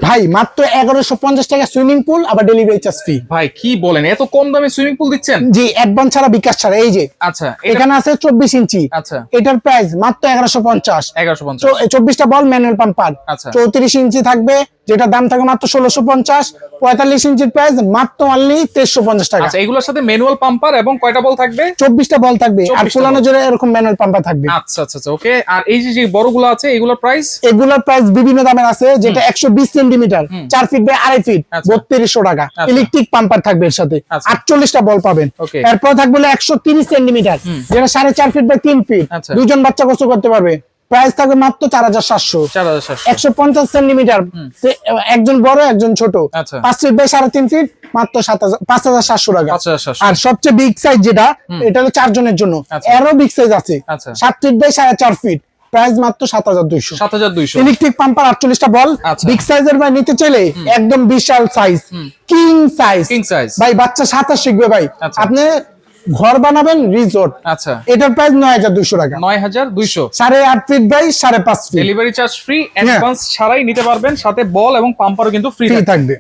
ভাই মাত্র 1150 টাকা সুইমিং পুল, আবার ডেলিভারি চার্জ ফ্রি। ভাই কি বলেন, এত কম দামে সুইমিং পুল দিচ্ছেন? জি, অ্যাডভান্স ছাড়া বিকাশ ছাড়া। এই যে আচ্ছা, এখানে আছে 24 ইঞ্চি। আচ্ছা, এটার প্রাইস মাত্র 1150। 1150। 24টা বল ম্যানুয়াল পাম্পার। আচ্ছা। 34 ইঞ্চি থাকবে, যেটা দাম থাকবে মাত্র 1650। 45 ইঞ্চির প্রাইস মাত্র অনলি 2350 টাকা। আচ্ছা, এগুলোর সাথে ম্যানুয়াল পাম্পার এবং কয়টা বল থাকবে? 24টা বল থাকবে, আর 24টা পুরানো বল। জোরে এরকম ম্যানুয়াল পাম্পার থাকবে। আচ্ছা আচ্ছা আচ্ছা, ওকে। আর এই যে বড়গুলো আছে, এগুলোর প্রাইস? এগুলোর প্রাইস বিভিন্ন দামের আছে, যেটা 120 সেন্টিমিটার 4 ফিট বাই 2.5 ফিট, আচ্ছা। 3200 টাকা। আচ্ছা। ইলেকট্রিক পাম্পার থাকবে এর সাথে, আচ্ছা। 48টা বল পাবেন। ওকে। এরপর থাকবে 130 সেন্টিমিটার, যেটা 4.5 ফিট বাই 3 ফিট, আচ্ছা। দুজন বাচ্চা গোসল করতে পারবে। প্রাইস থাকবে মাত্র 4700। 4700। 150 সেন্টিমিটার, একজন বড় একজন ছোট, আচ্ছা। 5 ফিট বাই 3.5 ফিট, মাত্র 5700 টাকা। 5700। আর সবচেয়ে বিগ সাইজ যেটা, এটা হলো 4 জনের জন্য। আচ্ছা। এরও বিগ সাইজ আছে, আচ্ছা। 7 ফিট বাই 4.5 ফিট, প্রাইস মাত্র 7200। 7200। ইলেকট্রিক পাম্পার 48টা বল। আচ্ছা। বিগ সাইজের ভাই নিতে চাইলে একদম বিশাল size, king size. King size. ভাই বাচ্চা সাঁতার শিখবে ভাই, আচ্ছা। আপনি ঘর বানাবেন রিসোর্ট। আচ্ছা। এটার প্রাইস 9200 টাকা। 9200। 8.5 feet by 5.5 feet, delivery charge free, advance ছাড়াই নিতে পারবেন, সাথে বল এবং পাম্পারও কিন্তু ফ্রি ফ্রি থাকবে।